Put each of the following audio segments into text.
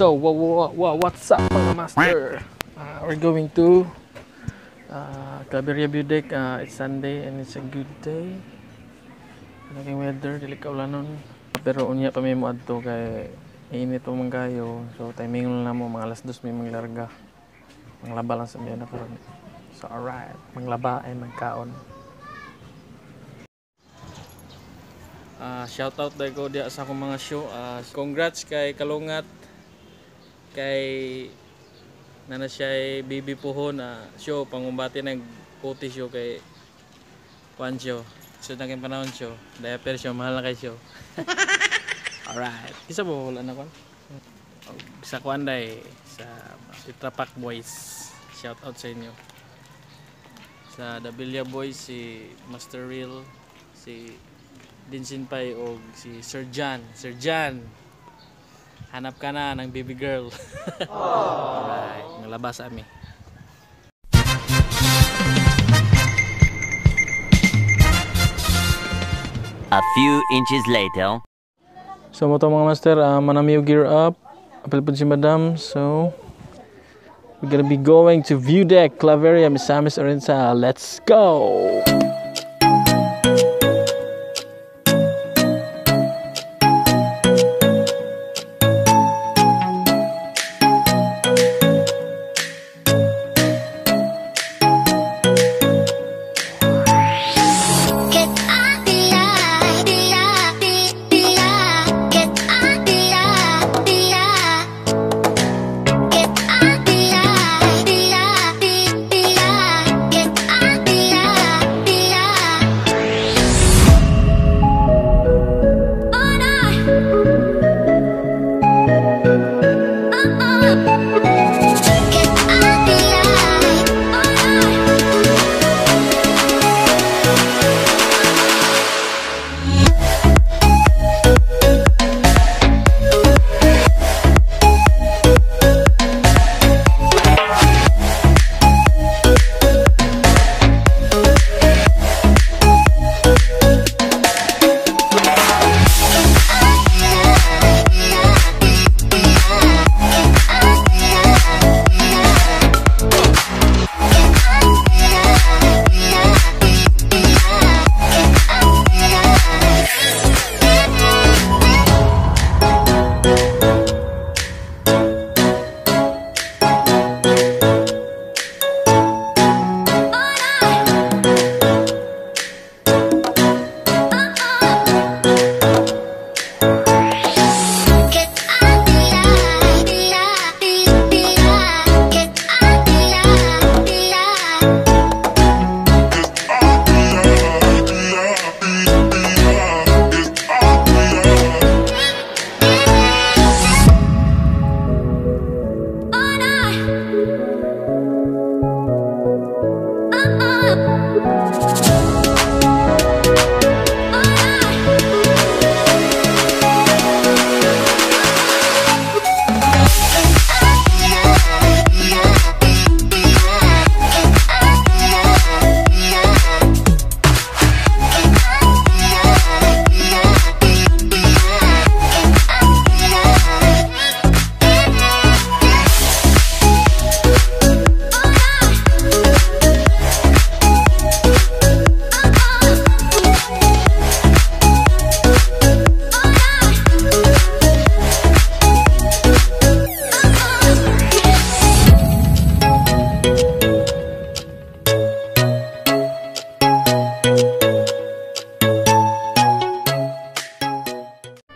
So, what's up mga master? We're going to Claveria view deck. It's Sunday and it's a good day. Naging weather, dili ka ulanon. Pero unya pa may mo adto kay init pa man kayo. So timing lang mo mga alas 2 may maglarga. Manglaba lang sa miyan na karon. So alright, manglaba ay magkaon. Shout out dahil ko diya sa akong mga show. Congrats kay Kalungat, kay nana siya baby puhon show pangumbati nagputi show kay Juan show. So naging panahon show, diaper show, mahal na kay show. Alright, kisa po wala na ko sa Kwanday, sa Titrapak Boys. Shout out sa inyo. Sa Dabilia Boys, si Master Real, si Dinsin Pai o si Sir Jan. Sir Jan, hanap ka na ng baby girl. Alright, nalabas kami. A few inches later. So mo to mga master, manami yung gear up. Apel po si Madam. So we're gonna be going to view deck Claveria, Misamis Orensa. Let's go!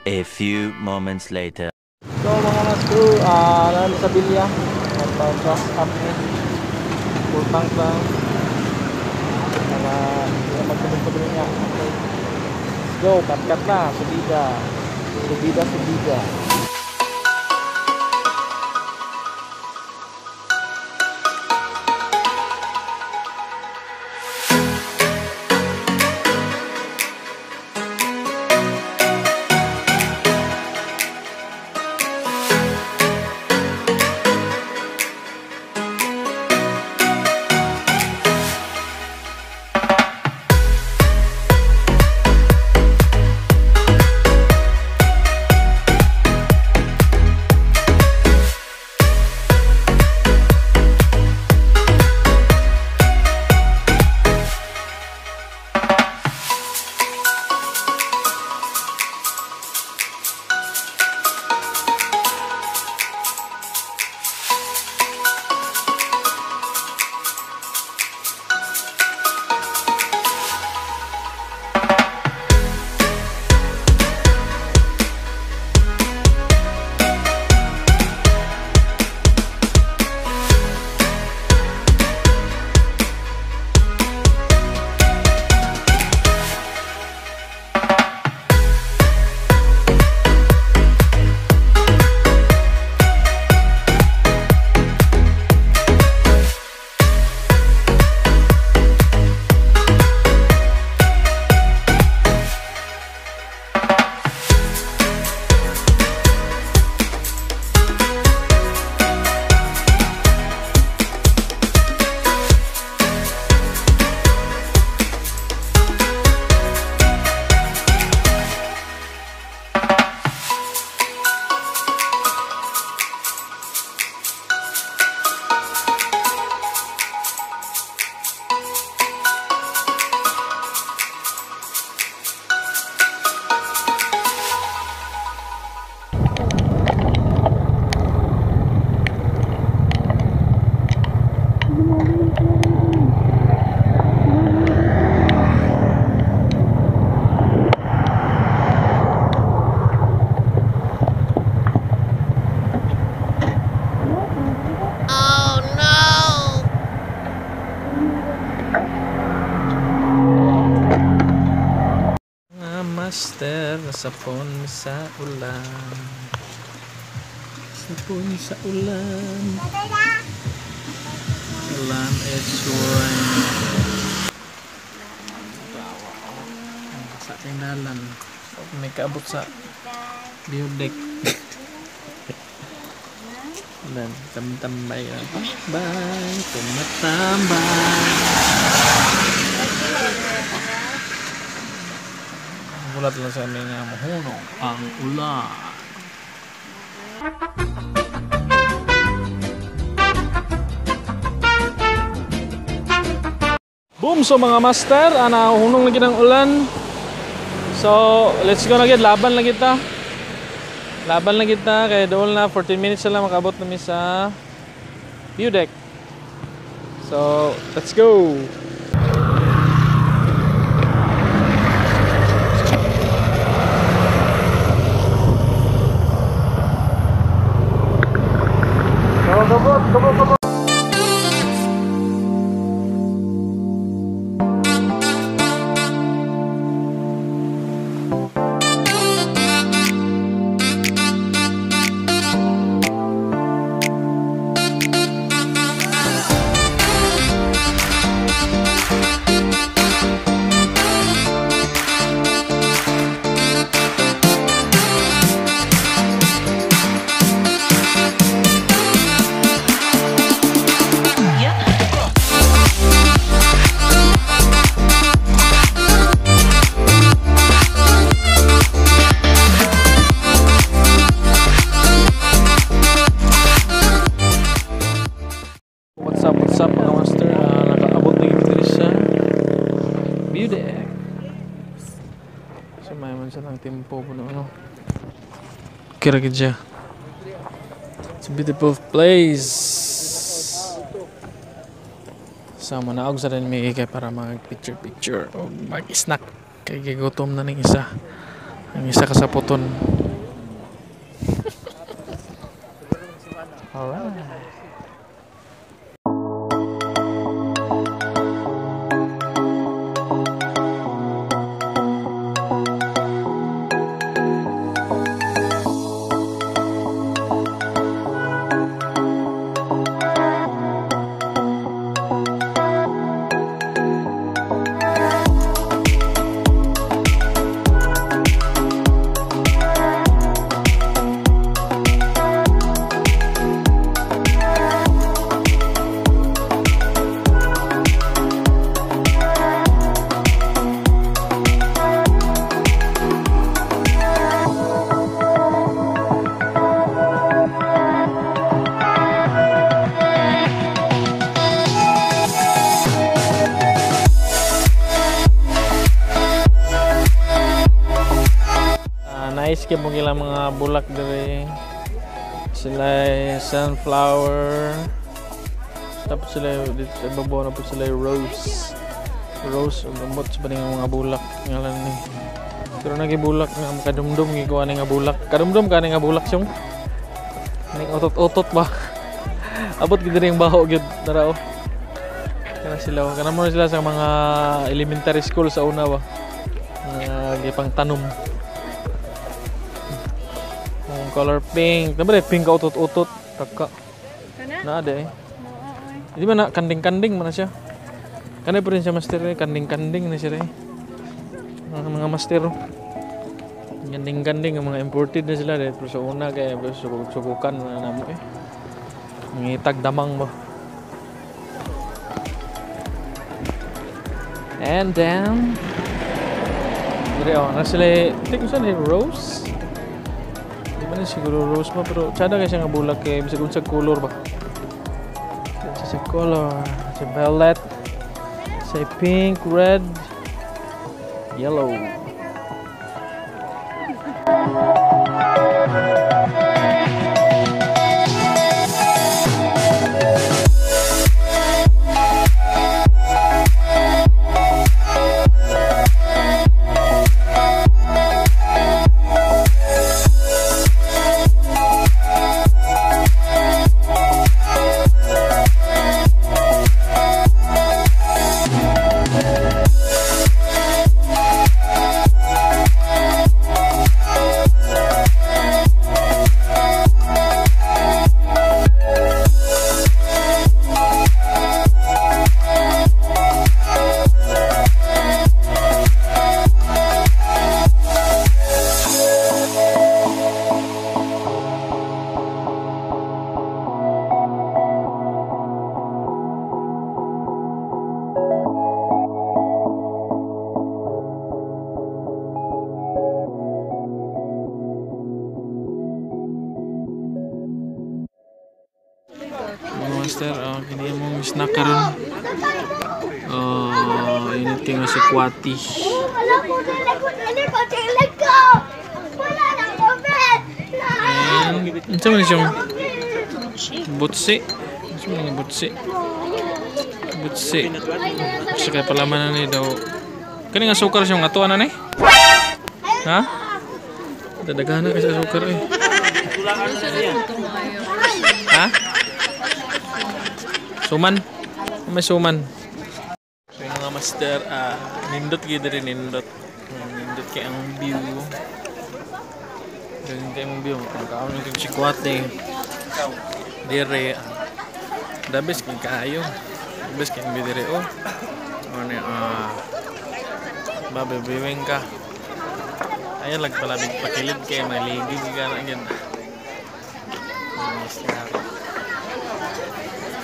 A few moments later. So mga master, namin sa bilya. Nagpa-gas up na. Full tank lang. Magkabog-kabog niya. Okay. Let's go, cut-cut na. Subida. Subida. master, nasapon sa ulan. Sapon sa ulan. Ulan is rain. Sa tingdalan. May kaabot sa biodek. Dan tambay. Bye. Tumatambay. Gulat lang sa amin nga mahunong ang ulan. Boom! So mga master, hunong lagi ng ulan. So let's go na agad, laban lang kita. Laban lang kita, kaya doon na 14 minutes na lang makabot namin sa view deck. So let's go! Come on. What's up mga master, nakaabot na yung sa view deck. So may man siya ng tempo po no. Kira siya. It's a beautiful place. So manaog sa rin may ikay para mag picture o mag snack. Kaya gigutom na ng isa. Ang isa kasaputon. Alright. Nice kaya mong ilang mga bulak dari. Sila sunflower. Tapos sila dito sa babaw na po sila rose. Rose o gamot sa baning mga bulak ngalan ni. Pero nagi bulak nga kadumdum gikuha ni nga bulak. Kadumdum kani nga bulak siyong. Ning otot-otot ba. Abot gid ring baho gyud narao. Kana sila kana mo sila sa mga elementary school sa una ba. Gipang tanom. Color pink. Naman pink ka utot-utot. Taka. Na ada eh. Di ba na kanding-kanding mana siya? Kanay po rin siya master eh. Kanding-kanding na siya eh. Mga master. Kanding-kanding. Mga imported na sila eh. Pero sa una kaya subukan na namo eh. Ngitag damang mo. And then dari nasa sila hindi ko saan rose. Di ba siguro rose mo pero tsada kasi nga bulak eh bisag unsa color ba. Sa color, sa violet, sa pink, red, yellow. snack karon. Init kayo nga si Kwati. And, ano man siyang butsi? Ano man yung butsi? Butsi. Kasi kaya palaman na ni daw. Kani nga sukar siyang atuan na ni? Ha? Dadaghan na kasi sukar eh. Ha? Suman? May suman. So yung mga master, nindot gito rin nindot. Nindot kayo ang view. Ganyan kayo ang view. Pagkaon yung sikwate. Dire. Dabes kong kaayo. Dabes kong bidire o. Ano bababiwing ka. Ayan lang pala pakilid kayo. Maligig ka na yan. Master.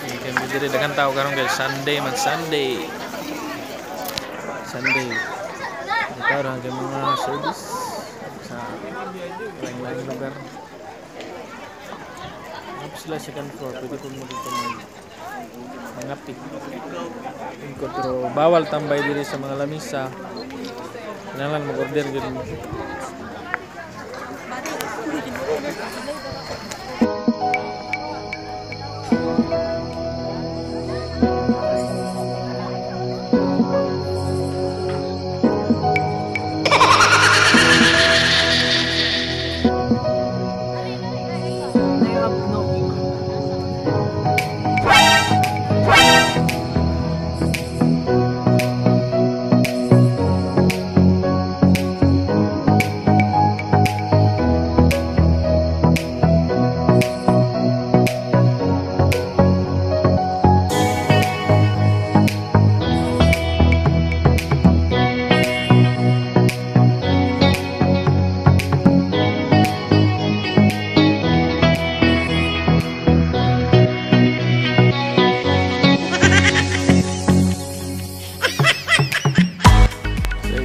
Ikan bidire. Dagan tao karong guys. Sunday man Sunday. Sunday. Ito lang yung mga service sa lain-lain lugar. Tapos sila second floor, pwede po mo dito mangapit. Pero bawal tambay diri sa mga lamisa. Kailangan mag-order gano'n.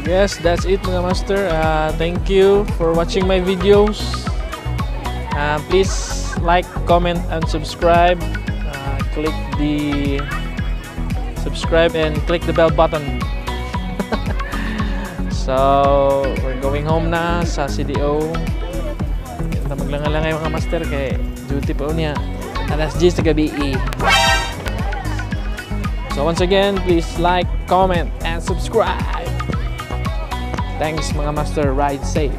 Yes, that's it mga master. Thank you for watching my videos. Please like, comment, and subscribe. Click the subscribe and click the bell button. So, we're going home na sa CDO. Maglangalangay mga master kay duty pa niya. Alas 10 sa gabi. So once again, please like, comment, and subscribe. Thanks mga master, ride safe.